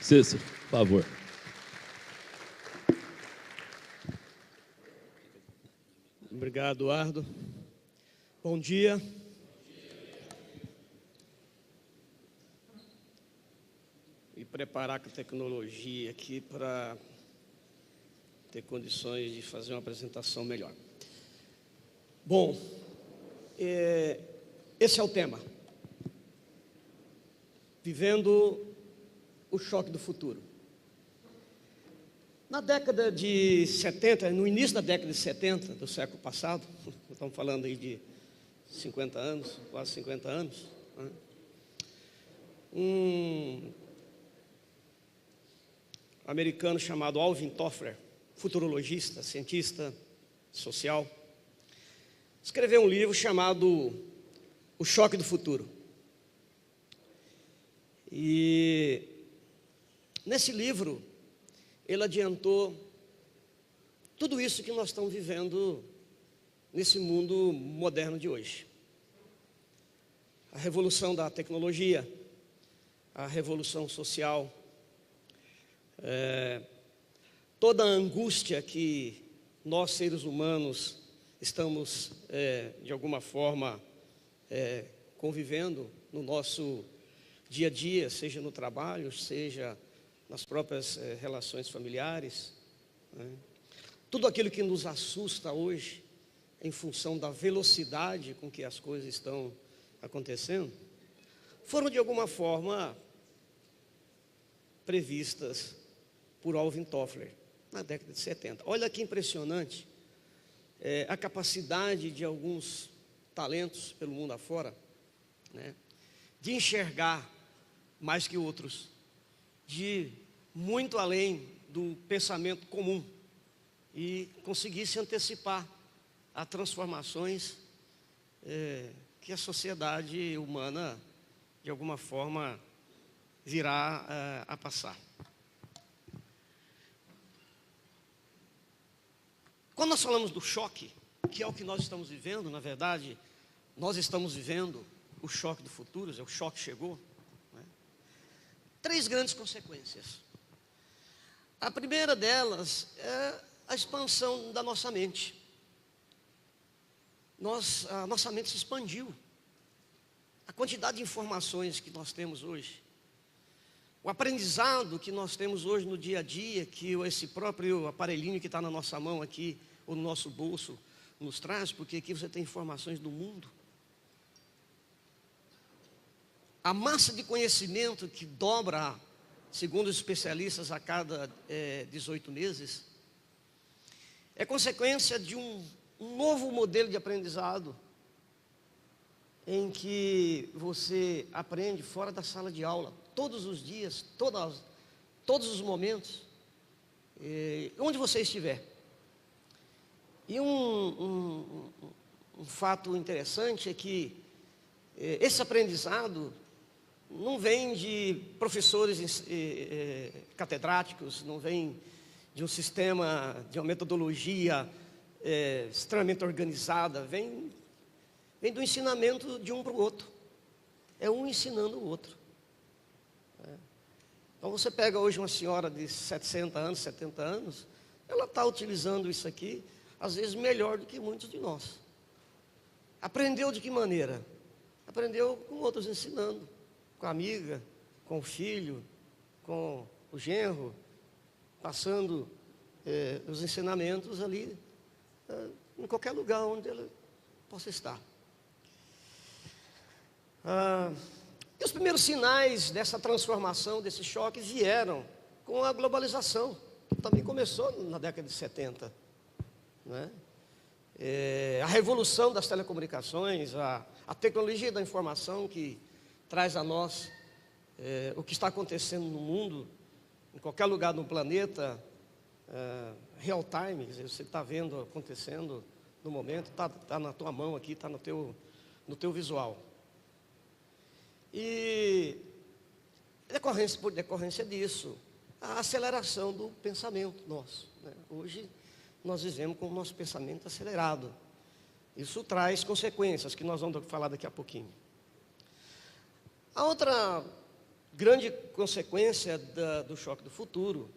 Cícero, por favor. Obrigado, Eduardo. Bom dia. E preparar com a tecnologia aqui para ter condições de fazer uma apresentação melhor. Bom, esse é o tema. Vivendo o choque do futuro. Na década de 70, no início da década de 70 do século passado, estamos falando aí de 50 anos, quase 50 anos, né? Um americano chamado Alvin Toffler, futurologista, cientista social, escreveu um livro chamado O Choque do Futuro. E nesse livro, ele adiantou tudo isso que nós estamos vivendo nesse mundo moderno de hoje. A revolução da tecnologia, a revolução social, toda a angústia que nós, seres humanos, estamos, de alguma forma, convivendo no nosso dia a dia, seja no trabalho, seja nas próprias relações familiares, né? Tudo aquilo que nos assusta hoje, em função da velocidade com que as coisas estão acontecendo, foram de alguma forma previstas por Alvin Toffler na década de 70. Olha que impressionante a capacidade de alguns talentos pelo mundo afora, né, de enxergar mais que outros, de muito além do pensamento comum e conseguir se antecipar a transformações que a sociedade humana, de alguma forma, virá a passar. Quando nós falamos do choque, que é o que nós estamos vivendo, na verdade, nós estamos vivendo o choque do futuro, o choque chegou, né? Três grandes consequências. A primeira delas é a expansão da nossa mente. A nossa mente se expandiu. A quantidade de informações que nós temos hoje, o aprendizado que nós temos hoje no dia a dia, que esse próprio aparelhinho que está na nossa mão aqui, ou no nosso bolso, nos traz, porque aqui você tem informações do mundo. A massa de conhecimento que dobra, segundo os especialistas, a cada 18 meses, é consequência de um novo modelo de aprendizado, em que você aprende fora da sala de aula, todos os dias, todos os momentos, onde você estiver. E um fato interessante é que esse aprendizado não vem de professores catedráticos, não vem de um sistema, de uma metodologia extremamente organizada, vem do ensinamento de um para o outro. É um ensinando o outro. Então você pega hoje uma senhora de 60 anos, 70 anos, ela está utilizando isso aqui, às vezes melhor do que muitos de nós. Aprendeu de que maneira? Aprendeu com outros ensinando, com a amiga, com o filho, com o genro, passando os ensinamentos ali, em qualquer lugar onde ela possa estar. E os primeiros sinais dessa transformação, desse choque, vieram com a globalização, que também começou na década de 70. Né? A revolução das telecomunicações, a tecnologia da informação que traz a nós o que está acontecendo no mundo, em qualquer lugar do planeta, real time, você está vendo acontecendo no momento, está na tua mão aqui, está no teu visual. E por decorrência disso, a aceleração do pensamento nosso, né? Hoje nós vivemos com o nosso pensamento acelerado. Isso traz consequências que nós vamos falar daqui a pouquinho. A outra grande consequência do choque do futuro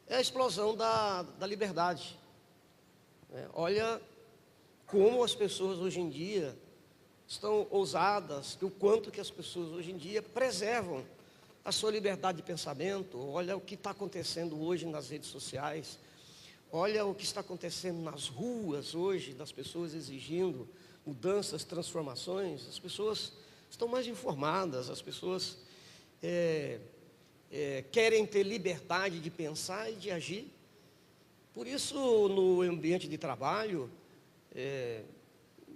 é a explosão da liberdade. Olha como as pessoas hoje em dia estão ousadas, o quanto que as pessoas hoje em dia preservam a sua liberdade de pensamento. Olha o que está acontecendo hoje nas redes sociais. Olha o que está acontecendo nas ruas hoje, das pessoas exigindo mudanças, transformações. As pessoas estão mais informadas, as pessoas querem ter liberdade de pensar e de agir. Por isso, no ambiente de trabalho,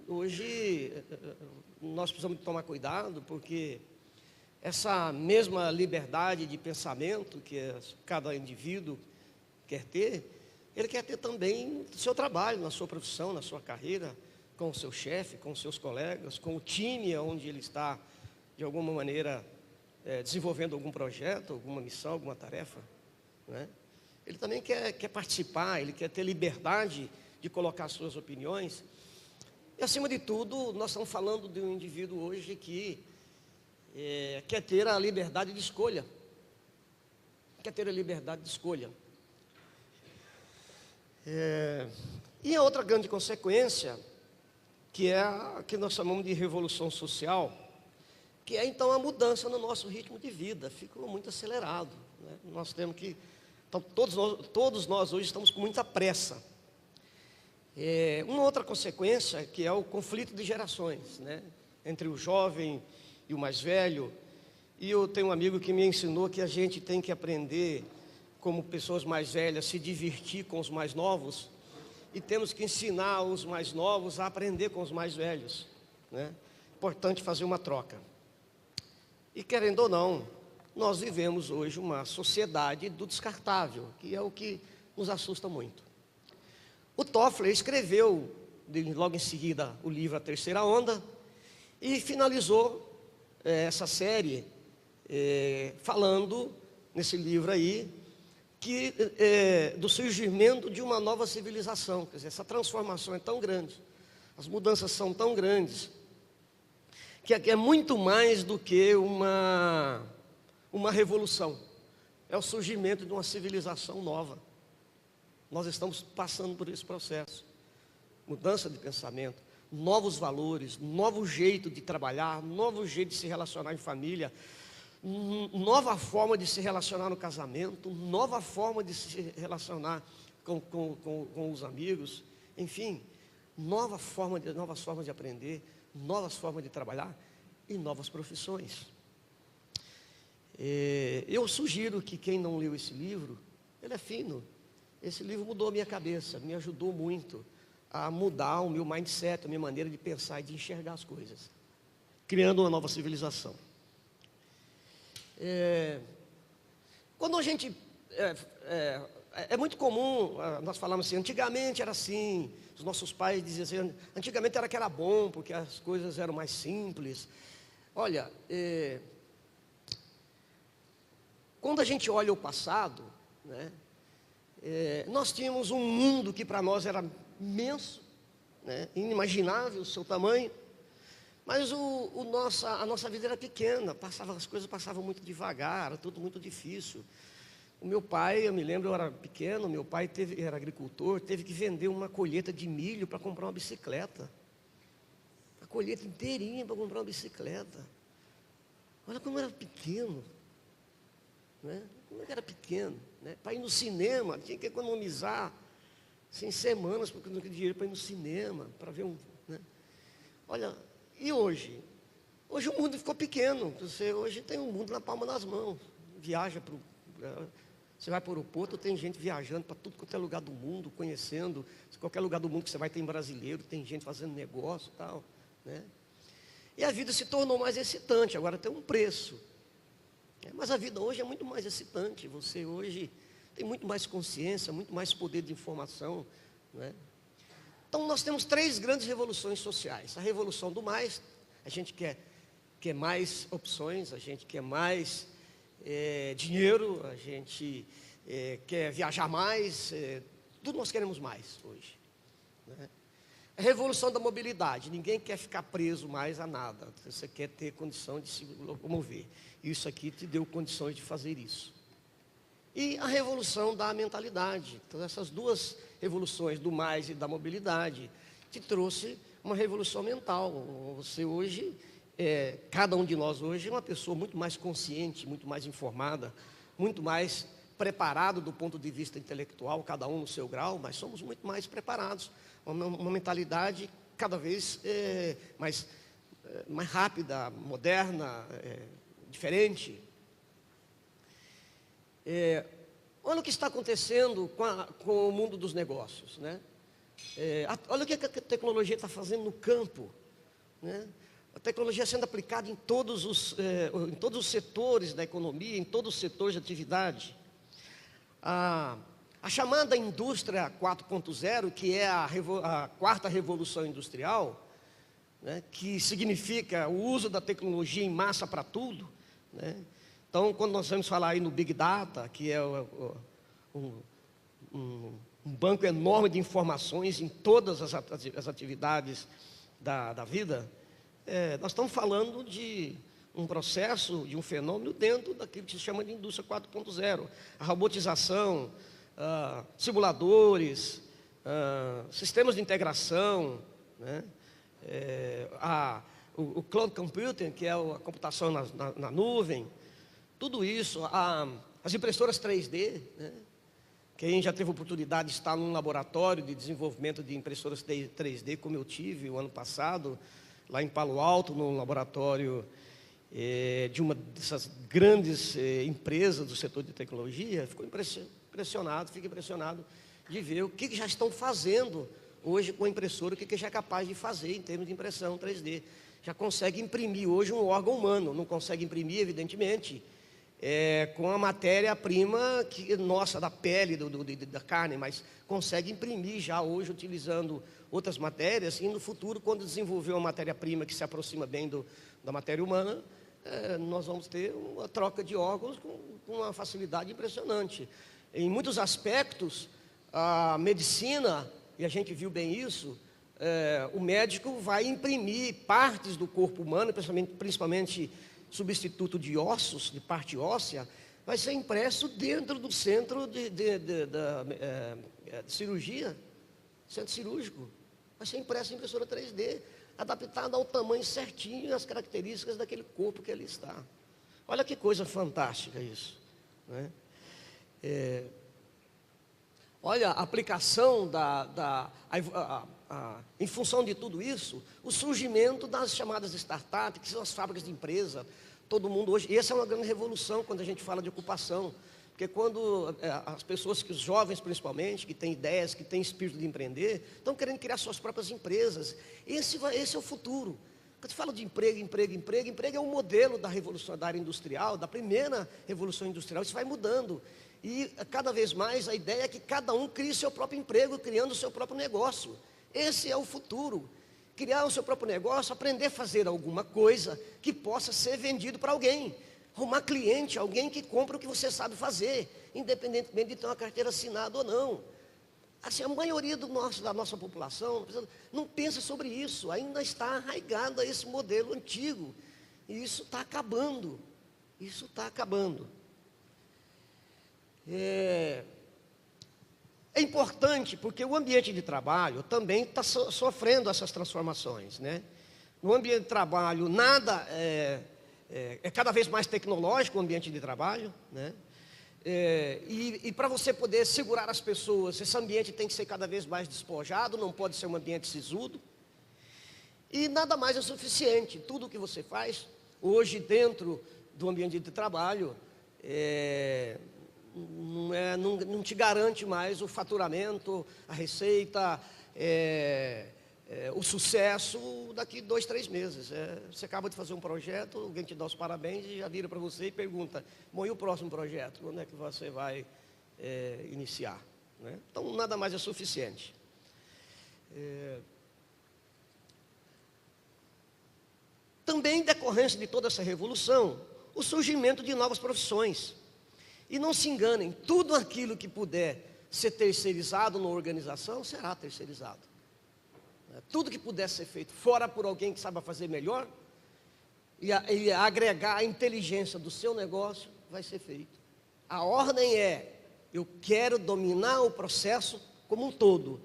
hoje nós precisamos tomar cuidado, porque essa mesma liberdade de pensamento que cada indivíduo quer ter, ele quer ter também no seu trabalho, na sua profissão, na sua carreira, com o seu chefe, com os seus colegas, com o time onde ele está, de alguma maneira, desenvolvendo algum projeto, alguma missão, alguma tarefa, né? Ele também quer participar, ele quer ter liberdade de colocar suas opiniões. E, acima de tudo, nós estamos falando de um indivíduo hoje que quer ter a liberdade de escolha. Quer ter a liberdade de escolha. E a outra grande consequência, que é a que nós chamamos de revolução social, que é então a mudança no nosso ritmo de vida. Ficou muito acelerado, né? Nós temos que... Então, todos nós hoje estamos com muita pressa. Uma outra consequência, que é o conflito de gerações, né? Entre o jovem e o mais velho. E eu tenho um amigo que me ensinou que a gente tem que aprender, como pessoas mais velhas, se divertir com os mais novos, e temos que ensinar os mais novos a aprender com os mais velhos, né? Importante fazer uma troca. E, querendo ou não, nós vivemos hoje uma sociedade do descartável, que é o que nos assusta muito. O Toffler escreveu, logo em seguida, o livro A Terceira Onda, e finalizou essa série falando, nesse livro aí, do surgimento de uma nova civilização. Quer dizer, essa transformação é tão grande, as mudanças são tão grandes, que é muito mais do que uma revolução. É o surgimento de uma civilização nova. Nós estamos passando por esse processo. Mudança de pensamento, novos valores, novo jeito de trabalhar, novo jeito de se relacionar em família, nova forma de se relacionar no casamento, nova forma de se relacionar com os amigos, enfim, novas formas de aprender, novas formas de trabalhar e novas profissões. Eu sugiro que quem não leu esse livro, ele é fino. Esse livro mudou a minha cabeça, me ajudou muito a mudar o meu mindset, a minha maneira de pensar e de enxergar as coisas, criando uma nova civilização. Quando a gente... é muito comum, nós falamos assim, antigamente era assim, os nossos pais diziam assim, antigamente era que era bom, porque as coisas eram mais simples. Olha, quando a gente olha o passado, né, nós tínhamos um mundo que para nós era imenso, né, inimaginável o seu tamanho, mas a nossa vida era pequena, as coisas passavam muito devagar, era tudo muito difícil. O meu pai, eu me lembro, eu era pequeno, meu pai era agricultor, teve que vender uma colheita de milho para comprar uma bicicleta. A colheita inteirinha para comprar uma bicicleta. Olha como era pequeno, né? Como era pequeno, né? Para ir no cinema, tinha que economizar assim, semanas, porque não tinha dinheiro para ir no cinema, para ver né? Olha, e hoje? Hoje o mundo ficou pequeno. Você hoje tem o mundo na palma das mãos. Viaja você vai para o aeroporto, tem gente viajando para tudo quanto é lugar do mundo, conhecendo. Qualquer lugar do mundo que você vai tem brasileiro, tem gente fazendo negócio e tal, né? E a vida se tornou mais excitante, agora tem um preço. Mas a vida hoje é muito mais excitante. Você hoje tem muito mais consciência, muito mais poder de informação, né? Então nós temos 3 grandes revoluções sociais. A revolução do mais, a gente quer mais opções, a gente quer mais dinheiro, a gente quer viajar mais, tudo nós queremos mais hoje, né? A revolução da mobilidade. Ninguém quer ficar preso mais a nada. Você quer ter condição de se locomover. Isso aqui te deu condições de fazer isso. E a revolução da mentalidade. Então, essas duas revoluções, do mais e da mobilidade, te trouxe uma revolução mental. Você hoje, cada um de nós hoje é uma pessoa muito mais consciente, muito mais informada, muito mais preparado do ponto de vista intelectual, cada um no seu grau, mas somos muito mais preparados. Uma mentalidade cada vez mais rápida, moderna, diferente. Olha o que está acontecendo com o mundo dos negócios, né? Olha o que a tecnologia está fazendo no campo, né? A tecnologia sendo aplicada em todos os setores da economia, em todos os setores de atividade. A chamada indústria 4.0, que é a quarta revolução industrial, né, que significa o uso da tecnologia em massa para tudo, né? Então, quando nós vamos falar aí no Big Data, que é um banco enorme de informações em todas as atividades da vida, nós estamos falando de um processo, de um fenômeno dentro daquilo que se chama de indústria 4.0. A robotização, simuladores, sistemas de integração, né? O cloud computing, que é a computação na nuvem, tudo isso, as impressoras 3D, né? Quem já teve a oportunidade de estar num laboratório de desenvolvimento de impressoras 3D, como eu tive o ano passado, lá em Palo Alto, no laboratório de uma dessas grandes empresas do setor de tecnologia, fico impressionado de ver o que já estão fazendo hoje com a impressora, o que já é capaz de fazer em termos de impressão 3D. Já consegue imprimir hoje um órgão humano, não consegue imprimir, evidentemente, com a matéria-prima nossa, da pele, da carne, mas consegue imprimir já hoje, utilizando outras matérias, e no futuro, quando desenvolver uma matéria-prima que se aproxima bem da matéria humana, nós vamos ter uma troca de órgãos com uma facilidade impressionante. Em muitos aspectos, a medicina, e a gente viu bem isso, o médico vai imprimir partes do corpo humano, principalmente substituto de ossos, de parte óssea, vai ser impresso dentro do centro de cirurgia, centro cirúrgico. Vai ser impresso em impressora 3D, adaptada ao tamanho certinho e às características daquele corpo que ali está. Olha que coisa fantástica isso, né? Olha a aplicação em função de tudo isso, o surgimento das chamadas startups, que são as fábricas de empresa. Todo mundo hoje, e essa é uma grande revolução quando a gente fala de ocupação, porque quando as pessoas, os jovens principalmente, que têm ideias, que têm espírito de empreender, estão querendo criar suas próprias empresas. Esse é o futuro. Quando se fala de emprego é um modelo da revolução da área industrial, da primeira revolução industrial. Isso vai mudando. E cada vez mais a ideia é que cada um crie seu próprio emprego, criando o seu próprio negócio. Esse é o futuro. Criar o seu próprio negócio, aprender a fazer alguma coisa que possa ser vendido para alguém. Arrumar cliente, alguém que compra o que você sabe fazer, independentemente de ter uma carteira assinada ou não. Assim, a maioria da nossa população não pensa sobre isso, ainda está arraigada a esse modelo antigo. E isso está acabando. Isso está acabando. É importante porque o ambiente de trabalho também está sofrendo essas transformações, né? No ambiente de trabalho, nada é cada vez mais tecnológico o ambiente de trabalho, né? E para você poder segurar as pessoas, esse ambiente tem que ser cada vez mais despojado, não pode ser um ambiente sisudo. E nada mais é suficiente. Tudo o que você faz hoje dentro do ambiente de trabalho não te garante mais o faturamento, a receita, o sucesso daqui 2, 3 meses. Você acaba de fazer um projeto, alguém te dá os parabéns e já vira para você e pergunta: bom, e o próximo projeto? Quando é que você vai iniciar? Né? Então, nada mais é suficiente. Também, em decorrência de toda essa revolução, o surgimento de novas profissões. E não se enganem, tudo aquilo que puder ser terceirizado na organização, será terceirizado. Tudo que puder ser feito fora por alguém que saiba fazer melhor, e agregar a inteligência do seu negócio, vai ser feito. A ordem é: eu quero dominar o processo como um todo.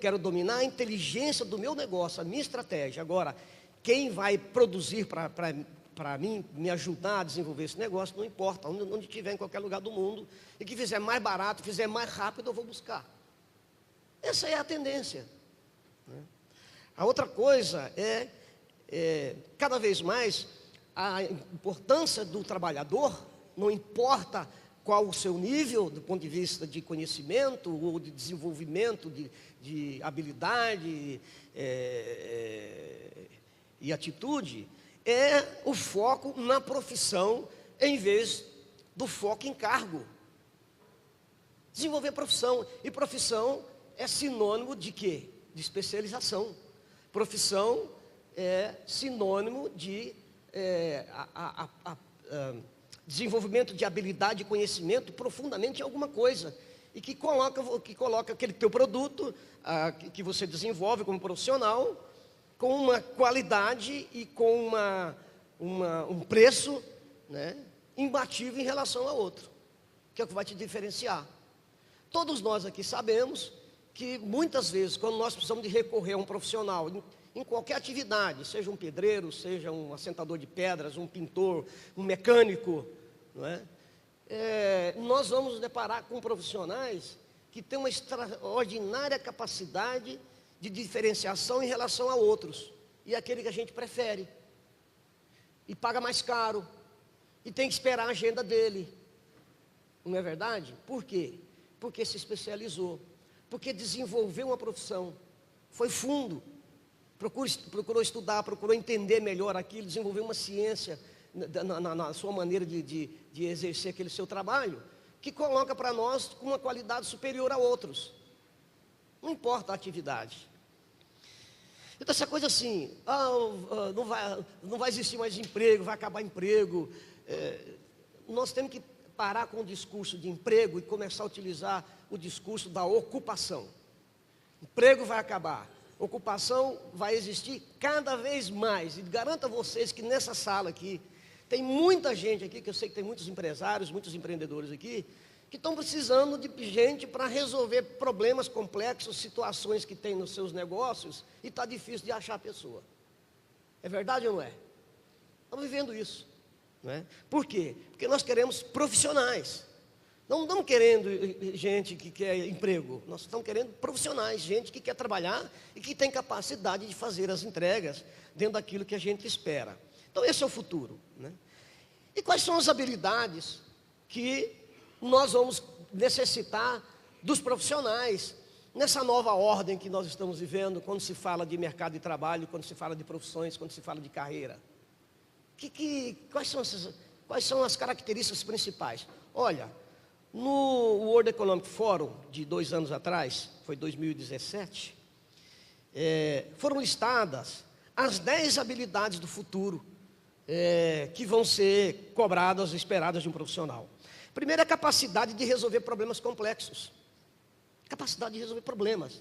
Quero dominar a inteligência do meu negócio, a minha estratégia. Agora, quem vai produzir para mim, me ajudar a desenvolver esse negócio, não importa, onde estiver, em qualquer lugar do mundo, e que fizer mais barato, fizer mais rápido, eu vou buscar. Essa é a tendência, né? A outra coisa cada vez mais, a importância do trabalhador, não importa qual o seu nível, do ponto de vista de conhecimento, ou de desenvolvimento, de habilidade e atitude, é o foco na profissão, em vez do foco em cargo. Desenvolver profissão, e profissão é sinônimo de quê? De especialização. Profissão é sinônimo de desenvolvimento de habilidade e conhecimento profundamente em alguma coisa, e que coloca aquele teu produto que você desenvolve como profissional com uma qualidade e com um preço, né, imbatível em relação a outro, que é o que vai te diferenciar. Todos nós aqui sabemos que muitas vezes, quando nós precisamos de recorrer a um profissional em qualquer atividade, seja um pedreiro, seja um assentador de pedras, um pintor, um mecânico, não é? Nós vamos nos deparar com profissionais que têm uma extraordinária capacidade de diferenciação em relação a outros, e é aquele que a gente prefere, e paga mais caro, e tem que esperar a agenda dele, não é verdade? Por quê? Porque se especializou, porque desenvolveu uma profissão, foi fundo, procurou estudar, procurou entender melhor aquilo, desenvolver uma ciência na sua maneira de exercer aquele seu trabalho, que coloca para nós com uma qualidade superior a outros. Não importa a atividade. Então essa coisa assim, não vai existir mais emprego, vai acabar emprego. Nós temos que parar com o discurso de emprego e começar a utilizar o discurso da ocupação. Emprego vai acabar, ocupação vai existir cada vez mais. E garanto a vocês que nessa sala aqui, tem muita gente aqui, que eu sei que tem muitos empresários, muitos empreendedores aqui, que estão precisando de gente para resolver problemas complexos, situações que tem nos seus negócios, e está difícil de achar a pessoa. É verdade ou não é? Estamos vivendo isso, não é? Por quê? Porque nós queremos profissionais. Não estamos querendo gente que quer emprego, nós estamos querendo profissionais, gente que quer trabalhar e que tem capacidade de fazer as entregas dentro daquilo que a gente espera. Então esse é o futuro, né? E quais são as habilidades que nós vamos necessitar dos profissionais nessa nova ordem que nós estamos vivendo, quando se fala de mercado de trabalho, quando se fala de profissões, quando se fala de carreira? Quais são as características principais? Olha, no World Economic Forum de 2 anos atrás, foi 2017, foram listadas as 10 habilidades do futuro que vão ser cobradas, esperadas de um profissional. Primeiro, a capacidade de resolver problemas complexos. Capacidade de resolver problemas,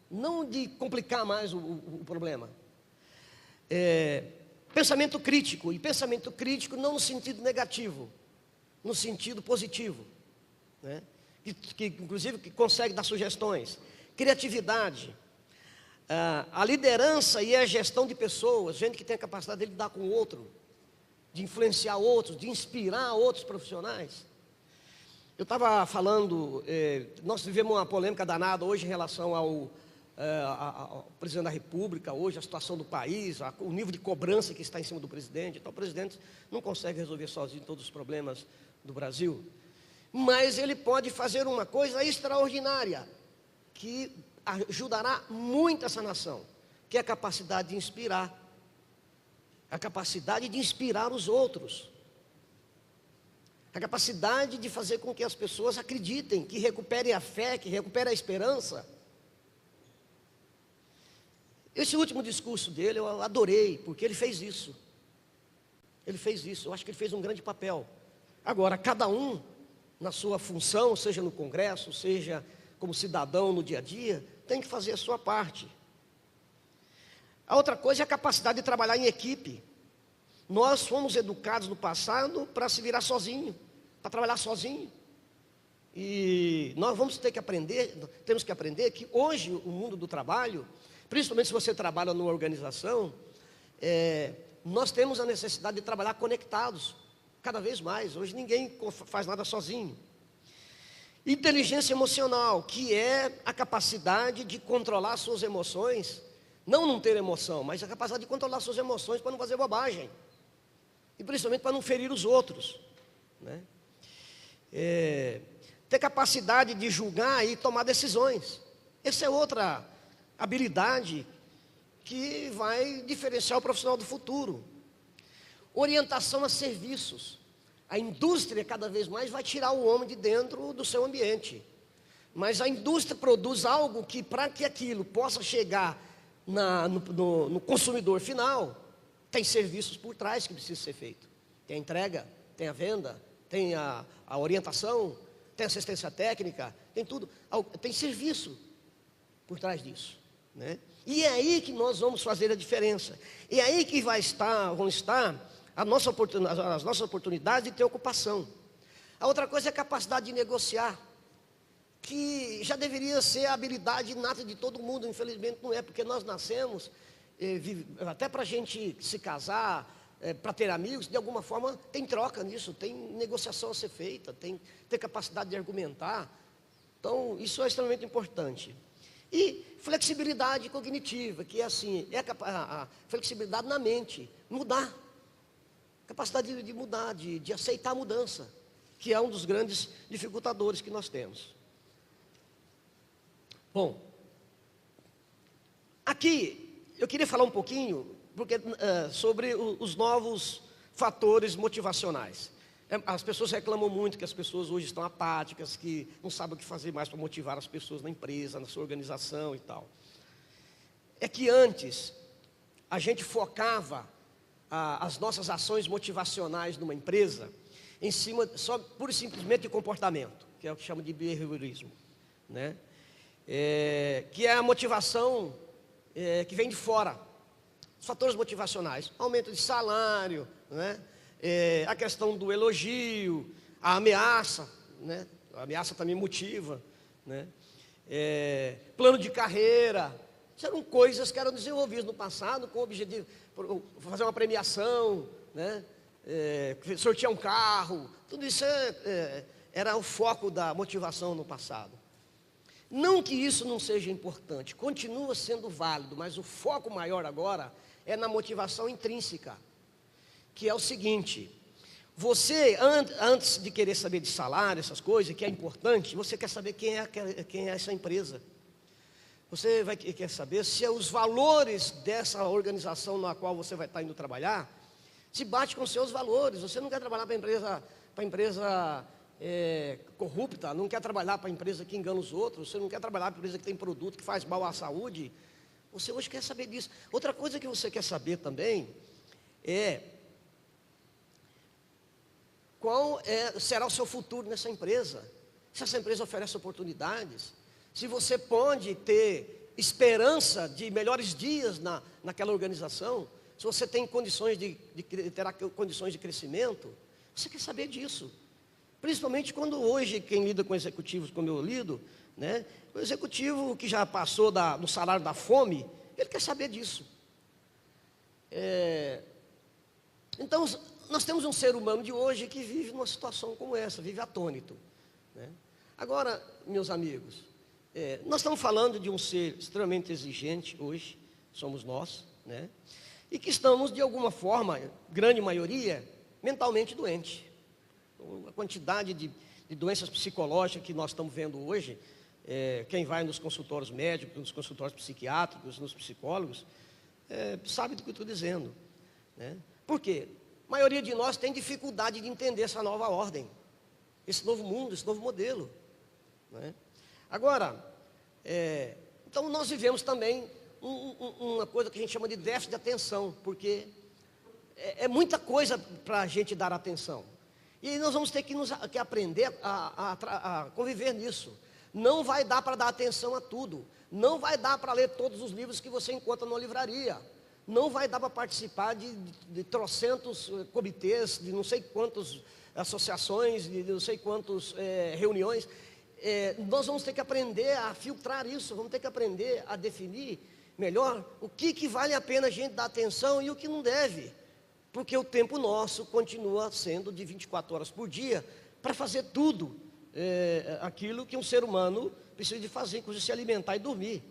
não de complicar mais o problema. Pensamento crítico, e pensamento crítico não no sentido negativo, no sentido positivo, né? Inclusive que consegue dar sugestões. Criatividade, a liderança e a gestão de pessoas, gente que tem a capacidade de lidar com o outro, de influenciar outros, de inspirar outros profissionais. Eu estava falando, nós vivemos uma polêmica danada hoje em relação ao presidente da República, hoje a situação do país, o nível de cobrança que está em cima do presidente. Então o presidente não consegue resolver sozinho todos os problemas do Brasil, mas ele pode fazer uma coisa extraordinária, que ajudará muito essa nação, que é a capacidade de inspirar, a capacidade de inspirar os outros, a capacidade de fazer com que as pessoas acreditem, que recuperem a fé, que recuperem a esperança. Esse último discurso dele eu adorei, porque ele fez isso. Ele fez isso, eu acho que ele fez um grande papel. Agora, cada um, na sua função, seja no Congresso, seja como cidadão no dia a dia, tem que fazer a sua parte. A outra coisa é a capacidade de trabalhar em equipe. Nós fomos educados no passado para se virar sozinho, para trabalhar sozinho. E nós vamos ter que aprender, temos que aprender que hoje o mundo do trabalho, principalmente se você trabalha numa organização, nós temos a necessidade de trabalhar conectados, cada vez mais. Hoje ninguém faz nada sozinho. Inteligência emocional, que é a capacidade de controlar suas emoções, não ter emoção, mas a capacidade de controlar suas emoções para não fazer bobagem, e principalmente para não ferir os outros, né? Ter capacidade de julgar e tomar decisões. Essa é outra habilidade que vai diferenciar o profissional do futuro. Orientação a serviços. A indústria cada vez mais vai tirar o homem de dentro do seu ambiente. Mas a indústria produz algo que, para que aquilo possa chegar no consumidor final, tem serviços por trás que precisam ser feitos. Tem a entrega, tem a venda, tem a orientação, tem assistência técnica, tem tudo. Tem serviço por trás disso, né? E é aí que nós vamos fazer a diferença. E é aí que vão estar as nossas oportunidades de ter ocupação. A outra coisa é a capacidade de negociar, que já deveria ser a habilidade inata de todo mundo. Infelizmente não é, porque nós nascemos, até para a gente se casar, para ter amigos, de alguma forma tem troca nisso, tem negociação a ser feita, tem ter capacidade de argumentar. Então isso é extremamente importante. E flexibilidade cognitiva, que é assim, a flexibilidade na mente, mudar, capacidade de mudar, de aceitar a mudança, que é um dos grandes dificultadores que nós temos. Bom, aqui eu queria falar um pouquinho sobre os novos fatores motivacionais. As pessoas reclamam muito que as pessoas hoje estão apáticas, que não sabem o que fazer mais para motivar as pessoas na empresa, na sua organização e tal. É que antes a gente focava as nossas ações motivacionais numa empresa em cima só pura e simplesmente de comportamento, que é o que chama de behaviorismo, né? Que é a motivação que vem de fora. Os fatores motivacionais, aumento de salário, né? A questão do elogio, a ameaça, né? A ameaça também motiva, né? Plano de carreira. Isso eram coisas que eram desenvolvidas no passado com o objetivo de fazer uma premiação, né? Sortear um carro. Tudo isso era o foco da motivação no passado. Não que isso não seja importante, continua sendo válido, mas o foco maior agora é na motivação intrínseca, que é o seguinte: você, antes de querer saber de salário, essas coisas, que é importante, você quer saber quem é essa empresa. Você quer saber se os valores dessa organização na qual você vai estar indo trabalhar se bate com os seus valores. Você não quer trabalhar para empresa corrupta, não quer trabalhar para a empresa que engana os outros, você não quer trabalhar para a empresa que tem produto que faz mal à saúde. Você hoje quer saber disso. Outra coisa que você quer saber também qual será o seu futuro nessa empresa. Se essa empresa oferece oportunidades, se você pode ter esperança de melhores dias naquela organização, se você tem condições terá condições de crescimento, você quer saber disso. Principalmente quando hoje, quem lida com executivos como eu lido, né, o executivo que já passou no salário da fome, ele quer saber disso. Então, nós temos um ser humano de hoje que vive numa situação como essa, vive atônito, né? Agora, meus amigos, nós estamos falando de um ser extremamente exigente hoje, somos nós, né? E que estamos, de alguma forma, grande maioria, mentalmente doente. A quantidade de doenças psicológicas que nós estamos vendo hoje, quem vai nos consultórios médicos, nos consultórios psiquiátricos, nos psicólogos, sabe do que eu estou dizendo, né? Por quê? A maioria de nós tem dificuldade de entender essa nova ordem, esse novo mundo, esse novo modelo, né? Agora, então nós vivemos também uma coisa que a gente chama de déficit de atenção, porque é muita coisa para a gente dar atenção. E nós vamos ter que aprender a conviver nisso. Não vai dar para dar atenção a tudo. Não vai dar para ler todos os livros que você encontra numa livraria. Não vai dar para participar de trocentos comitês, de não sei quantas associações, de não sei quantas reuniões. Nós vamos ter que aprender a filtrar isso, vamos ter que aprender a definir melhor o que vale a pena a gente dar atenção e o que não deve. Porque o tempo nosso continua sendo de 24 horas por dia para fazer tudo aquilo que um ser humano precisa de fazer, inclusive se alimentar e dormir,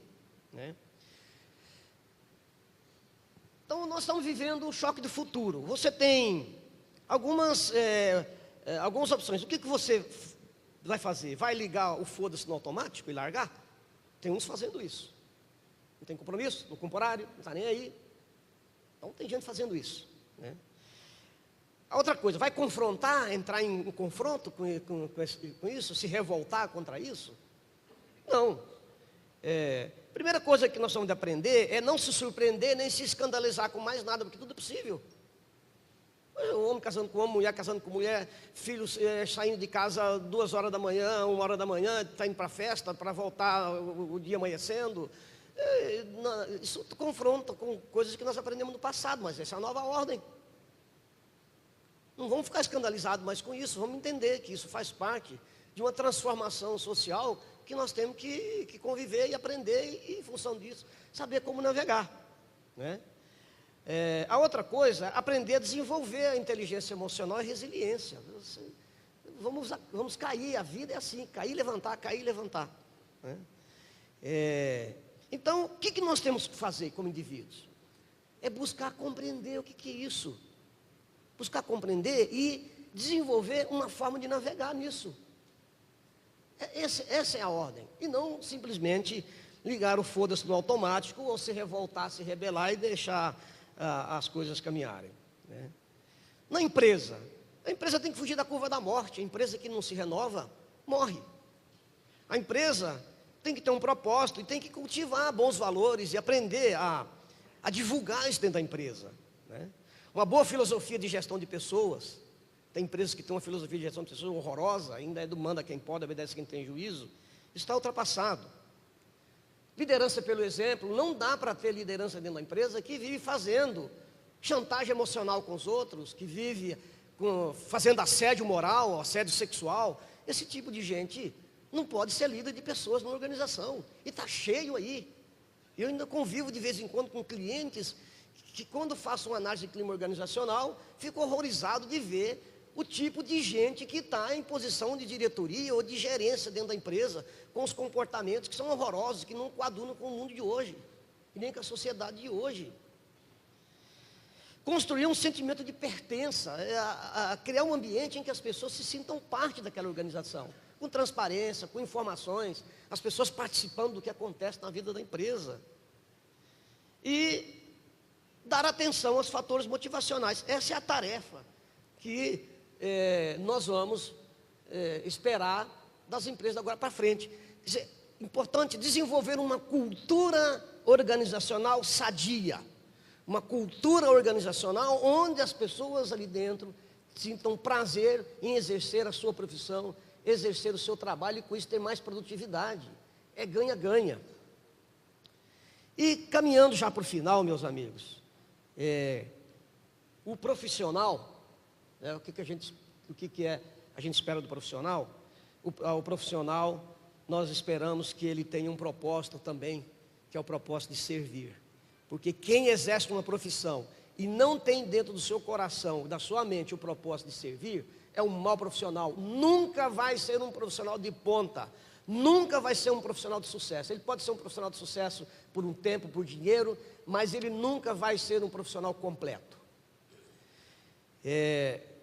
né? Então, nós estamos vivendo o choque do futuro. Você tem algumas opções. O que você vai fazer? Vai ligar o foda-se no automático e largar? Tem uns fazendo isso. Não tem compromisso, não cumpre horário, não está nem aí. Então, tem gente fazendo isso, né? A outra coisa, vai confrontar, entrar em confronto com isso, se revoltar contra isso? Não. Primeira coisa que nós temos de aprender é não se surpreender nem se escandalizar com mais nada, porque tudo é possível. O homem casando com homem, mulher casando com mulher, filhos saindo de casa 2 horas da manhã, 1 hora da manhã, está indo para a festa, para voltar o dia amanhecendo. Isso confronta com coisas que nós aprendemos no passado, mas essa é a nova ordem. Não vamos ficar escandalizados mais com isso, vamos entender que isso faz parte de uma transformação social que nós temos que conviver e aprender, e em função disso, saber como navegar, né? A outra coisa, aprender a desenvolver a inteligência emocional e resiliência. Vamos cair, a vida é assim, cair e levantar, né? Então, o que nós temos que fazer como indivíduos? É buscar compreender o que é isso. Buscar compreender e desenvolver uma forma de navegar nisso. Essa é a ordem. E não simplesmente ligar o foda-se no automático, ou se revoltar, se rebelar e deixar as coisas caminharem, né? Na empresa, a empresa tem que fugir da curva da morte. A empresa que não se renova, morre. A empresa tem que ter um propósito e tem que cultivar bons valores e aprender a divulgar isso dentro da empresa, né? Uma boa filosofia de gestão de pessoas. Tem empresas que têm uma filosofia de gestão de pessoas horrorosa, ainda manda quem pode, obedece quem tem juízo. Isso está ultrapassado. Liderança pelo exemplo. Não dá para ter liderança dentro da empresa que vive fazendo chantagem emocional com os outros, que vive fazendo assédio moral, assédio sexual. Esse tipo de gente não pode ser líder de pessoas numa organização. E está cheio aí. Eu ainda convivo de vez em quando com clientes que, quando faço uma análise de clima organizacional, fico horrorizado de ver o tipo de gente que está em posição de diretoria ou de gerência dentro da empresa, com os comportamentos que são horrorosos, que não coadunam com o mundo de hoje, e nem com a sociedade de hoje. Construir um sentimento de pertença, criar um ambiente em que as pessoas se sintam parte daquela organização, com transparência, com informações, as pessoas participando do que acontece na vida da empresa. E dar atenção aos fatores motivacionais. Essa é a tarefa que nós vamos esperar das empresas agora para frente. Quer dizer, importante desenvolver uma cultura organizacional sadia. Uma cultura organizacional onde as pessoas ali dentro sintam prazer em exercer a sua profissão, exercer o seu trabalho e com isso ter mais produtividade. É ganha-ganha. E caminhando já para o final, meus amigos, o profissional, o que a gente espera do profissional? O profissional, nós esperamos que ele tenha um propósito também, que é o propósito de servir. Porque quem exerce uma profissão e não tem dentro do seu coração, da sua mente, o propósito de servir, é um mau profissional. Nunca vai ser um profissional de ponta. Nunca vai ser um profissional de sucesso. Ele pode ser um profissional de sucesso por um tempo, por dinheiro, mas ele nunca vai ser um profissional completo.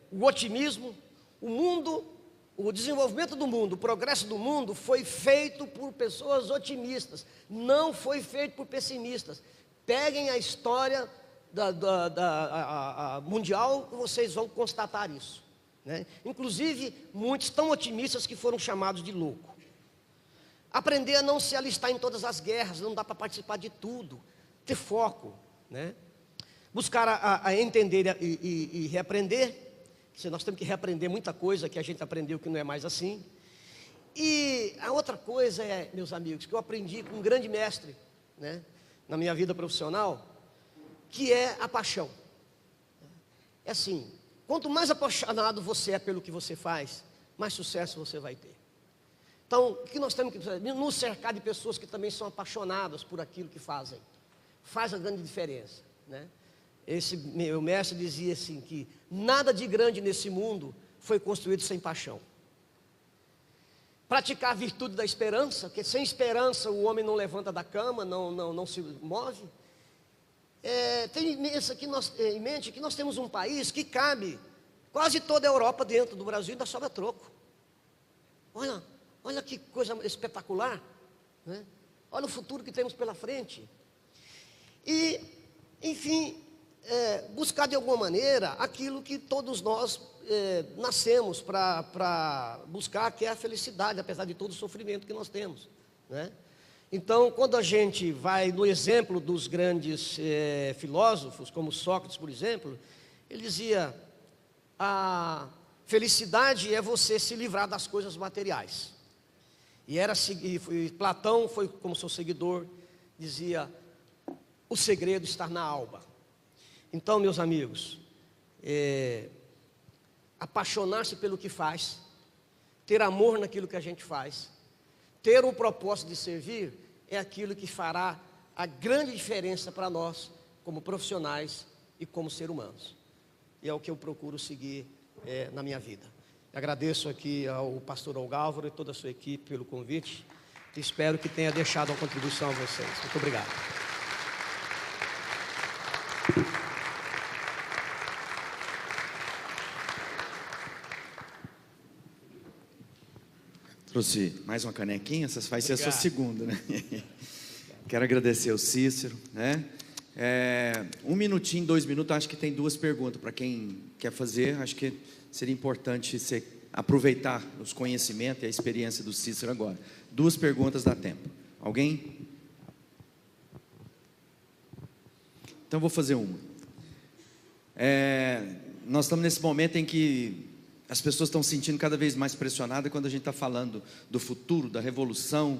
O otimismo, o desenvolvimento do mundo, o progresso do mundo foi feito por pessoas otimistas, não foi feito por pessimistas. Peguem a história mundial, vocês vão constatar isso, né? Inclusive, muitos tão otimistas que foram chamados de louco. Aprender a não se alistar em todas as guerras, não dá para participar de tudo. Ter foco, né? Buscar a entender e reaprender. Nós temos que reaprender muita coisa que a gente aprendeu que não é mais assim. E a outra coisa meus amigos, que eu aprendi com um grande mestre, né, na minha vida profissional, que é a paixão. É assim, quanto mais apaixonado você é pelo que você faz, mais sucesso você vai ter. Então, o que nós temos que fazer? Nos cercar de pessoas que também são apaixonadas por aquilo que fazem. Faz a grande diferença, né? Esse meu mestre dizia assim, que nada de grande nesse mundo foi construído sem paixão. Praticar a virtude da esperança, porque sem esperança o homem não levanta da cama, não se move. Tem isso aqui em mente que nós temos um país que cabe quase toda a Europa dentro do Brasil e ainda sobra troco. Olha que coisa espetacular, né? Olha o futuro que temos pela frente. E, enfim, buscar de alguma maneira aquilo que todos nós nascemos para buscar, que é a felicidade, apesar de todo o sofrimento que nós temos, né? Então, quando a gente vai no exemplo dos grandes filósofos, como Sócrates, por exemplo, ele dizia: a felicidade é você se livrar das coisas materiais. E Platão foi como seu seguidor, dizia: o segredo está na alma. Então, meus amigos, apaixonar-se pelo que faz, ter amor naquilo que a gente faz, ter um propósito de servir, é aquilo que fará a grande diferença para nós, como profissionais e como seres humanos. E é o que eu procuro seguir na minha vida. Agradeço aqui ao pastor Olgálvaro e toda a sua equipe pelo convite. Espero que tenha deixado uma contribuição a vocês. Muito obrigado. Trouxe mais uma canequinha, essa vai ser a sua segunda, né? Quero agradecer ao Cícero, né? 1 minutinho, 2 minutos, acho que tem 2 perguntas para quem quer fazer. Acho que seria importante você aproveitar os conhecimentos e a experiência do Cícero agora. 2 perguntas dá tempo. Alguém? Então vou fazer uma. Nós estamos nesse momento em que as pessoas estão se sentindo cada vez mais pressionadas quando a gente está falando do futuro, da revolução,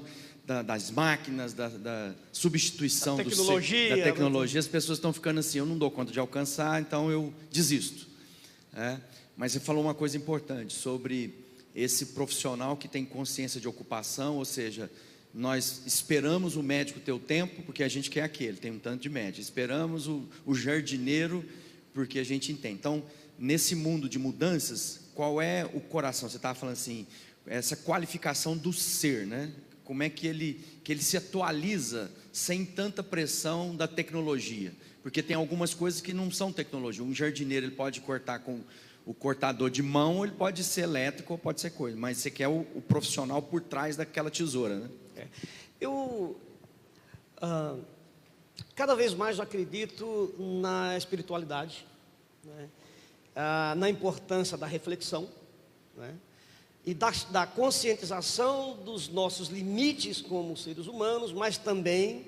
das máquinas, da substituição da tecnologia. As pessoas estão ficando assim: eu não dou conta de alcançar, então eu desisto. Mas você falou uma coisa importante sobre esse profissional que tem consciência de ocupação, ou seja, nós esperamos o médico ter o tempo, porque a gente quer aquele, tem um tanto de médico. Esperamos o jardineiro, porque a gente entende. Então, nesse mundo de mudanças, qual é o coração? Você estava falando assim, essa qualificação do ser, né? Como é que ele se atualiza sem tanta pressão da tecnologia? Porque tem algumas coisas que não são tecnologia. Um jardineiro, ele pode cortar com o cortador de mão, ou ele pode ser elétrico, ou pode ser coisa. Mas você quer o profissional por trás daquela tesoura, né? Cada vez mais eu acredito na espiritualidade, né? Na importância da reflexão, né? E da conscientização dos nossos limites como seres humanos, mas também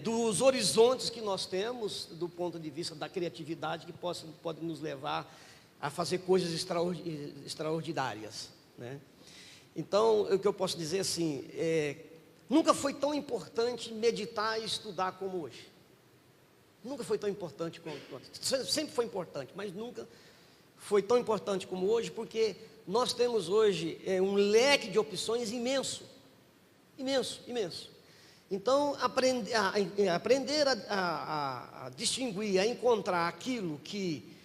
dos horizontes que nós temos do ponto de vista da criatividade, que pode nos levar a fazer coisas extraordinárias, né? Então, o que eu posso dizer assim, nunca foi tão importante meditar e estudar como hoje. Nunca foi tão importante como sempre foi importante, mas nunca foi tão importante como hoje, porque nós temos hoje um leque de opções imenso. Então, aprender a distinguir, a encontrar aquilo que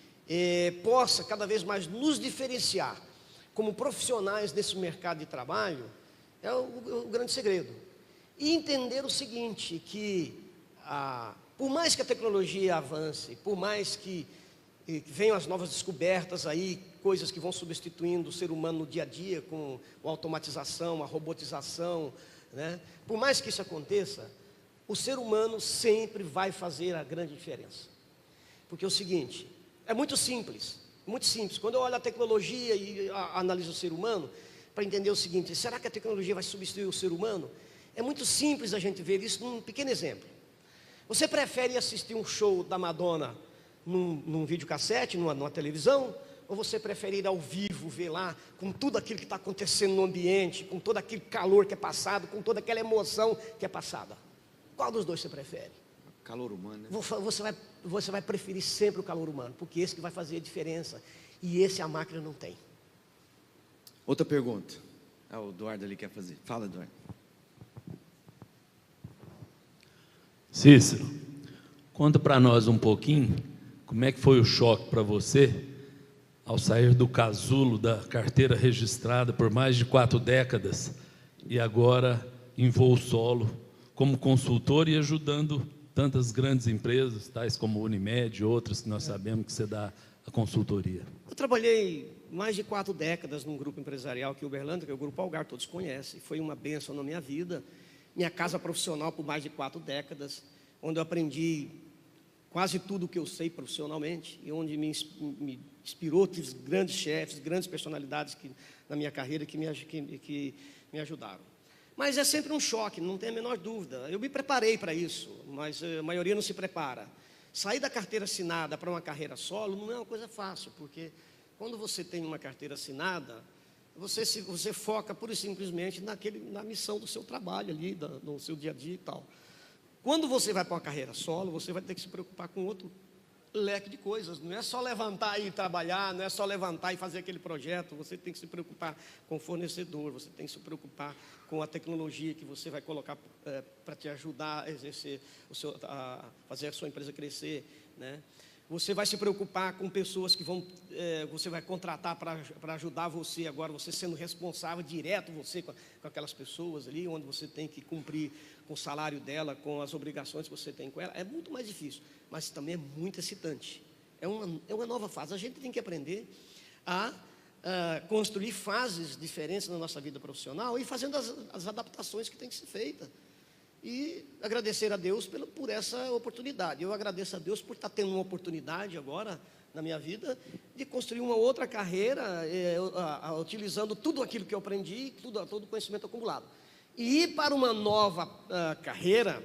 possa cada vez mais nos diferenciar como profissionais desse mercado de trabalho, é o grande segredo. E entender o seguinte, que por mais que a tecnologia avance, por mais que venham as novas descobertas aí, coisas que vão substituindo o ser humano no dia a dia, com a automatização, a robotização, né? Por mais que isso aconteça, o ser humano sempre vai fazer a grande diferença. Porque é o seguinte, é muito simples. Quando eu olho a tecnologia e analiso o ser humano, para entender o seguinte: será que a tecnologia vai substituir o ser humano? É muito simples a gente ver isso num pequeno exemplo. Você prefere assistir um show da Madonna num videocassete, numa televisão, ou você prefere ir ao vivo, ver lá, com tudo aquilo que está acontecendo no ambiente, com todo aquele calor que é passado, com toda aquela emoção que é passada? Qual dos dois você prefere? Calor humano, né? Você vai preferir sempre o calor humano, porque esse que vai fazer a diferença. E esse a máquina não tem. Outra pergunta. O Eduardo ali quer fazer. Fala, Eduardo. Cícero, conta para nós um pouquinho como é que foi o choque para você ao sair do casulo da carteira registrada por mais de 4 décadas e agora em voo solo como consultor e ajudando tantas grandes empresas, tais como Unimed e outras que nós sabemos que você dá a consultoria. Eu trabalhei mais de 4 décadas num grupo empresarial aqui em Uberlândia, que é o Grupo Algar, todos conhecem. Foi uma bênção na minha vida. Minha casa profissional por mais de 4 décadas, onde eu aprendi quase tudo o que eu sei profissionalmente e onde me inspirou, tive grandes chefes, grandes personalidades na minha carreira que me ajudaram. Mas é sempre um choque, não tem a menor dúvida. Eu me preparei para isso, mas a maioria não se prepara. Sair da carteira assinada para uma carreira solo não é uma coisa fácil, porque quando você tem uma carteira assinada, você foca pura e simplesmente na missão do seu trabalho ali, no seu dia a dia e tal. Quando você vai para uma carreira solo, você vai ter que se preocupar com outro leque de coisas. Não é só levantar e trabalhar, não é só levantar e fazer aquele projeto. Você tem que se preocupar com o fornecedor, você tem que se preocupar com a tecnologia que você vai colocar para te ajudar a exercer a fazer a sua empresa crescer, né? Você vai se preocupar com pessoas que você vai contratar para ajudar você agora, você sendo responsável direto você com aquelas pessoas ali, onde você tem que cumprir com o salário dela, com as obrigações que você tem com ela. É muito mais difícil, mas também é muito excitante. É uma nova fase. A gente tem que aprender a construir fases diferentes na nossa vida profissional e fazendo as adaptações que tem que ser feitas. E agradecer a Deus por essa oportunidade. Eu agradeço a Deus por estar tendo uma oportunidade agora na minha vida de construir uma outra carreira, utilizando tudo aquilo que eu aprendi, todo o conhecimento acumulado. E ir para uma nova carreira,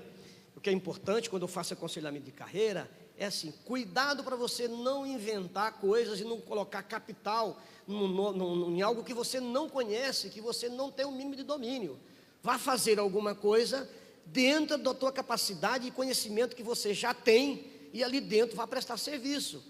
o que é importante quando eu faço aconselhamento de carreira, é assim, cuidado para você não inventar coisas e não colocar capital em algo que você não conhece, que você não tem o mínimo de domínio. Vá fazer alguma coisa dentro da tua capacidade e conhecimento que você já tem, e ali dentro vá prestar serviço.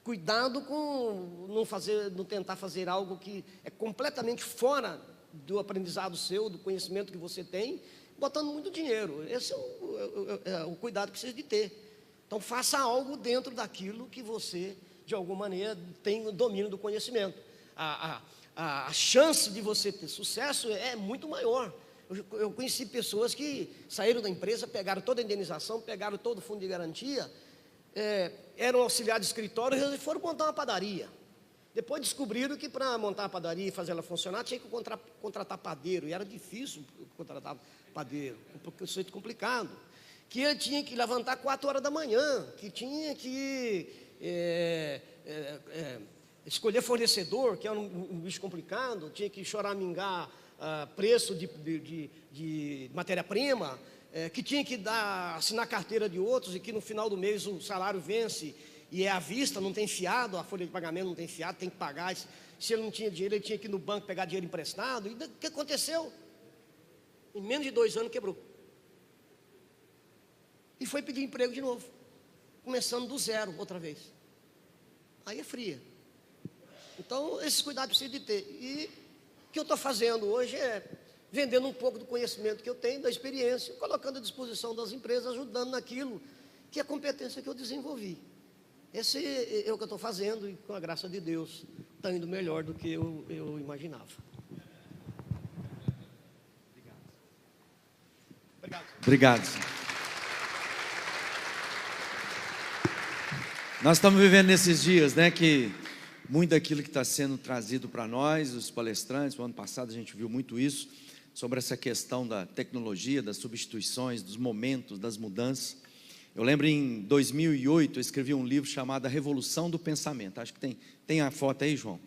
Cuidado com não tentar fazer algo que é completamente fora do aprendizado seu, do conhecimento que você tem, botando muito dinheiro. Esse é o cuidado que você tem de ter. Então faça algo dentro daquilo que você, de alguma maneira, tem o domínio do conhecimento. A chance de você ter sucesso é muito maior. Eu conheci pessoas que saíram da empresa, pegaram toda a indenização, pegaram todo o fundo de garantia, eram auxiliar de escritório e foram montar uma padaria. Depois descobriram que para montar a padaria e fazer ela funcionar, tinha que contratar padeiro, e era difícil contratar padeiro, um conceito complicado. Que ele tinha que levantar 4 horas da manhã, que tinha que escolher fornecedor, que era um bicho complicado, tinha que choramingar preço de matéria-prima, que tinha que assinar carteira de outros e que no final do mês o salário vence e é à vista, não tem fiado, a folha de pagamento não tem fiado, tem que pagar. Se ele não tinha dinheiro, ele tinha que ir no banco pegar dinheiro emprestado. E o que aconteceu? Em menos de 2 anos quebrou. E foi pedir emprego de novo, começando do zero outra vez. Aí é fria. Então, esses cuidados precisa de ter. E o que eu estou fazendo hoje é vendendo um pouco do conhecimento que eu tenho, da experiência, colocando à disposição das empresas, ajudando naquilo que é a competência que eu desenvolvi. Esse é o que eu estou fazendo e, com a graça de Deus, está indo melhor do que eu imaginava. Obrigado. Nós estamos vivendo nesses dias, né, que muito daquilo que está sendo trazido para nós, os palestrantes, no ano passado a gente viu muito isso, sobre essa questão da tecnologia, das substituições, dos momentos, das mudanças. Eu lembro em 2008, eu escrevi um livro chamado A Revolução do Pensamento. Acho que tem a foto aí, João.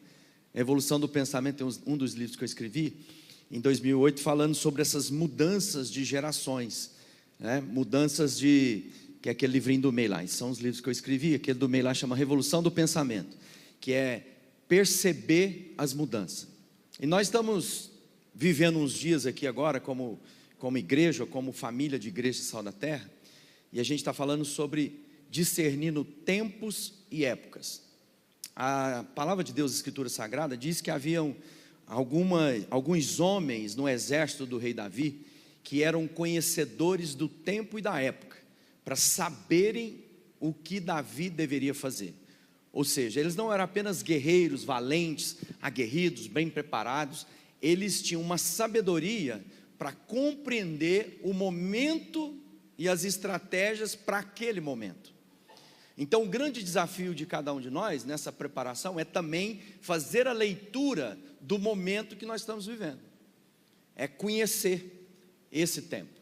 Revolução do Pensamento, um dos livros que eu escrevi em 2008, falando sobre essas mudanças de gerações, né? Que é aquele livrinho do May lá, são os livros que eu escrevi. Aquele do May lá chama Revolução do Pensamento, que é perceber as mudanças. E nós estamos vivendo uns dias aqui agora, como igreja, como família de Igreja Sal da Terra, E a gente está falando sobre discernindo tempos e épocas. A palavra de Deus, a Escritura Sagrada, diz que haviam alguns homens no exército do rei Davi que eram conhecedores do tempo e da época, para saberem o que Davi deveria fazer. Ou seja, eles não eram apenas guerreiros, valentes, aguerridos, bem preparados, eles tinham uma sabedoria para compreender o momento e as estratégias para aquele momento. Então, o grande desafio de cada um de nós nessa preparação é também fazer a leitura do momento que nós estamos vivendo, é conhecer esse tempo.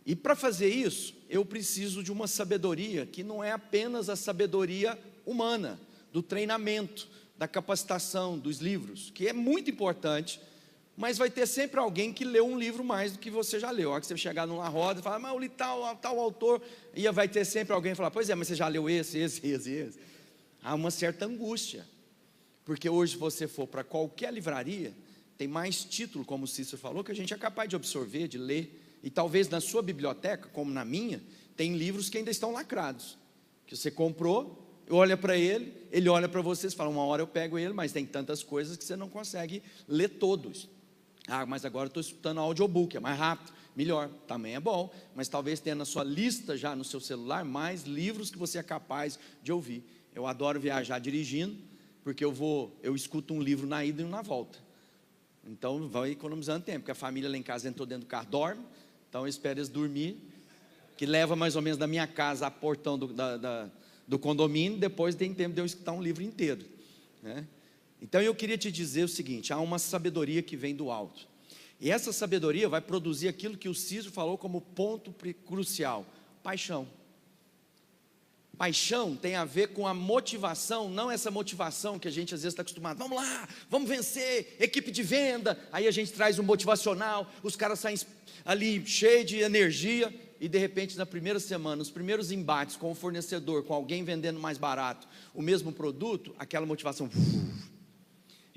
E para fazer isso, eu preciso de uma sabedoria que não é apenas a sabedoria humana, do treinamento, da capacitação, dos livros, que é muito importante, mas vai ter sempre alguém que leu um livro mais do que você já leu. A hora que você chegar numa roda e falar, mas eu li tal autor, e vai ter sempre alguém que falar, pois é, mas você já leu esse. Há uma certa angústia, porque hoje se você for para qualquer livraria, tem mais título, como o Cícero falou, que a gente é capaz de absorver, de ler, e talvez na sua biblioteca, como na minha, tem livros que ainda estão lacrados, que você comprou, olha para ele olha para você, você fala, uma hora eu pego ele, mas tem tantas coisas que você não consegue ler todos. Mas agora eu estou escutando audiobook, é mais rápido, melhor, também é bom, mas talvez tenha na sua lista já no seu celular mais livros que você é capaz de ouvir. Eu adoro viajar dirigindo, porque eu escuto um livro na ida e um na volta, então vai economizando tempo, porque a família lá em casa entrou dentro do carro, dorme, então eu espero eles dormir, que leva mais ou menos da minha casa a portão do condomínio, depois tem tempo de eu escutar um livro inteiro, né? Então eu queria te dizer o seguinte, há uma sabedoria que vem do alto, e essa sabedoria vai produzir aquilo que o Cícero falou como ponto crucial, paixão. Paixão tem a ver com a motivação, não essa motivação que a gente às vezes está acostumado, vamos lá, vamos vencer, equipe de venda, aí a gente traz um motivacional, os caras saem ali cheios de energia, e de repente na primeira semana, os primeiros embates com o fornecedor, com alguém vendendo mais barato, o mesmo produto, aquela motivação.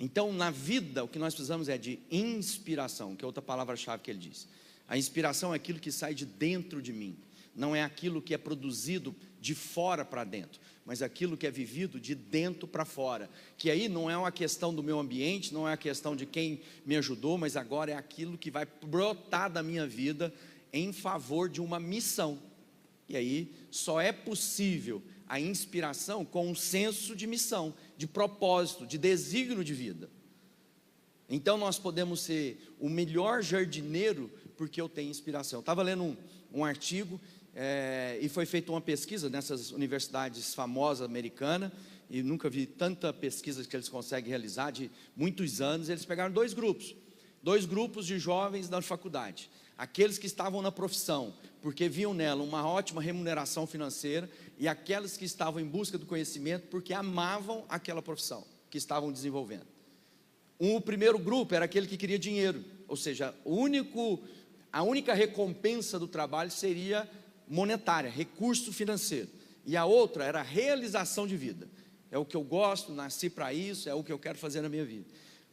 Então na vida o que nós precisamos é de inspiração, que é outra palavra-chave que ele diz. A inspiração é aquilo que sai de dentro de mim, não é aquilo que é produzido de fora para dentro, mas aquilo que é vivido de dentro para fora, que aí não é uma questão do meu ambiente, não é a questão de quem me ajudou, mas agora é aquilo que vai brotar da minha vida em favor de uma missão. E aí só é possível a inspiração com um senso de missão, de propósito, de desígnio de vida. Então nós podemos ser o melhor jardineiro porque eu tenho inspiração. Eu estava lendo um artigo e foi feita uma pesquisa nessas universidades famosas americanas, e nunca vi tanta pesquisa que eles conseguem realizar, de muitos anos. Eles pegaram dois grupos de jovens da faculdade, aqueles que estavam na profissão, porque viam nela uma ótima remuneração financeira, e aqueles que estavam em busca do conhecimento, porque amavam aquela profissão que estavam desenvolvendo. O primeiro grupo era aquele que queria dinheiro, ou seja, a única recompensa do trabalho seria monetária, recurso financeiro, e a outra era a realização de vida. É o que eu gosto, nasci para isso, é o que eu quero fazer na minha vida.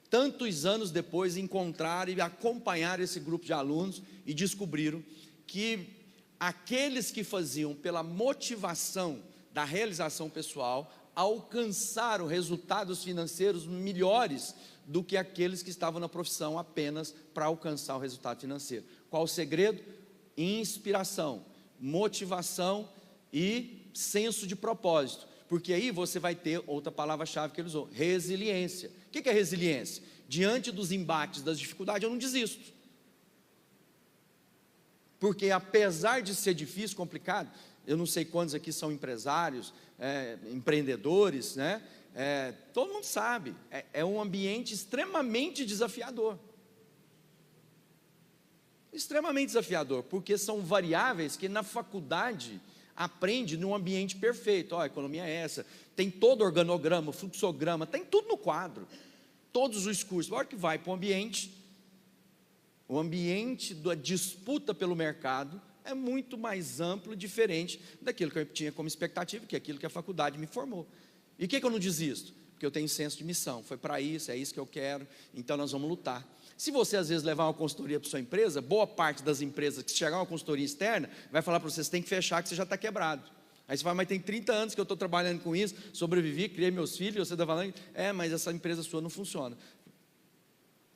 Tantos anos depois encontraram e acompanharam esse grupo de alunos e descobriram que aqueles que faziam pela motivação da realização pessoal alcançaram resultados financeiros melhores do que aqueles que estavam na profissão apenas para alcançar o resultado financeiro. Qual o segredo? Inspiração, motivação e senso de propósito, porque aí você vai ter outra palavra-chave que ele usou, resiliência. O que é resiliência? Diante dos embates, das dificuldades, eu não desisto, porque apesar de ser difícil, complicado, eu não sei quantos aqui são empresários, empreendedores, né? Todo mundo sabe, é um ambiente extremamente desafiador, porque são variáveis que na faculdade aprende num ambiente perfeito. A economia é essa, tem todo o organograma, fluxograma, tem tudo no quadro, todos os cursos. A hora que vai para o ambiente da disputa pelo mercado é muito mais amplo e diferente daquilo que eu tinha como expectativa, que é aquilo que a faculdade me formou. E o que eu não desisto? Porque eu tenho senso de missão, foi para isso, é isso que eu quero, então nós vamos lutar. Se você às vezes levar uma consultoria para sua empresa, boa parte das empresas que chegar uma consultoria externa, vai falar para você, você tem que fechar que você já está quebrado. Aí você fala, mas tem 30 anos que eu estou trabalhando com isso, sobrevivi, criei meus filhos, e você está falando, mas essa empresa sua não funciona.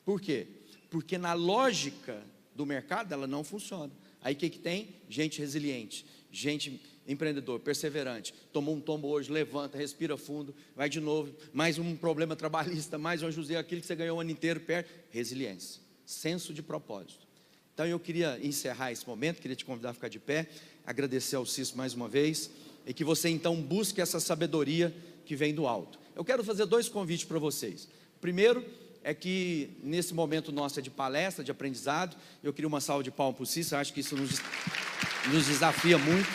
Por quê? Porque na lógica do mercado ela não funciona. Aí o que tem? Gente resiliente, gente empreendedor, perseverante, tomou um tombo hoje, levanta, respira fundo, vai de novo, mais um problema trabalhista, mais um ajuste, aquilo que você ganhou o ano inteiro, perde, resiliência, senso de propósito. Então eu queria encerrar esse momento, queria te convidar a ficar de pé, agradecer ao Cício mais uma vez, e que você então busque essa sabedoria que vem do alto. Eu quero fazer 2 convites para vocês. Primeiro, é que nesse momento nosso é de palestra, de aprendizado, eu queria uma salva de palmas para o Cícero, acho que isso nos desafia muito.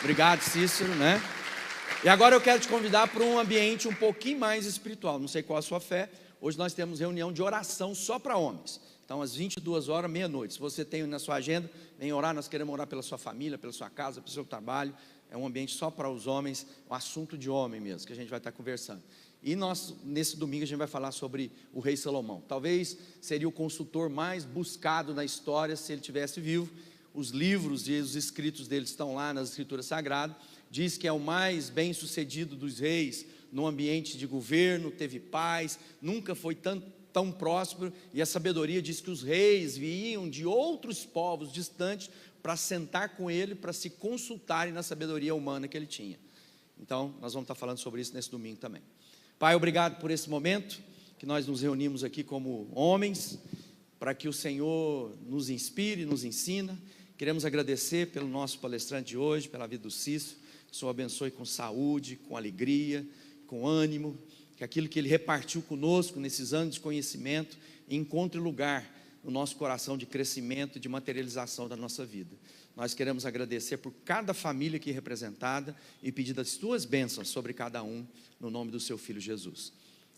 Obrigado, Cícero, né? E agora eu quero te convidar para um ambiente um pouquinho mais espiritual, não sei qual a sua fé, hoje nós temos reunião de oração só para homens, então às 22 horas, meia-noite, se você tem na sua agenda, vem orar, nós queremos orar pela sua família, pela sua casa, pelo seu trabalho, é um ambiente só para os homens, um assunto de homem mesmo, que a gente vai estar conversando. E nós, nesse domingo, a gente vai falar sobre o rei Salomão. Talvez seria o consultor mais buscado na história se ele tivesse vivo. Os livros e os escritos dele estão lá nas escrituras sagradas. Diz que é o mais bem sucedido dos reis no ambiente de governo, teve paz, nunca foi tão próspero. E a sabedoria diz que os reis vinham de outros povos distantes para sentar com ele, para se consultarem na sabedoria humana que ele tinha. Então, nós vamos estar falando sobre isso nesse domingo também. Pai, obrigado por esse momento, que nós nos reunimos aqui como homens, para que o Senhor nos inspire, nos ensina. Queremos agradecer pelo nosso palestrante de hoje, pela vida do Cício, que o Senhor abençoe com saúde, com alegria, com ânimo, que aquilo que Ele repartiu conosco nesses anos de conhecimento, encontre lugar no nosso coração de crescimento e de materialização da nossa vida. Nós queremos agradecer por cada família aqui representada e pedir as tuas bênçãos sobre cada um, no nome do seu Filho Jesus.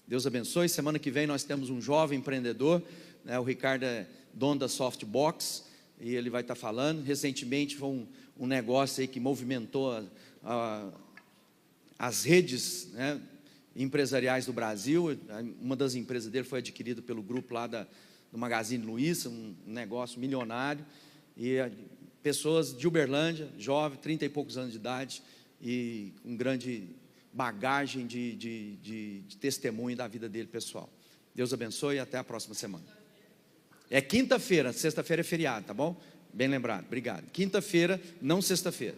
Deus abençoe. Semana que vem nós temos um jovem empreendedor, né? O Ricardo é dono da Softbox, e ele vai estar falando. Recentemente foi um negócio aí que movimentou as redes, né, empresariais do Brasil. Uma das empresas dele foi adquirida pelo grupo lá do Magazine Luiza, um negócio milionário, e pessoas de Uberlândia, jovem, 30 e poucos anos de idade, e com grande bagagem de testemunho da vida dele pessoal. Deus abençoe e até a próxima semana. É quinta-feira, sexta-feira é feriado, tá bom? Bem lembrado, obrigado. Quinta-feira, não sexta-feira.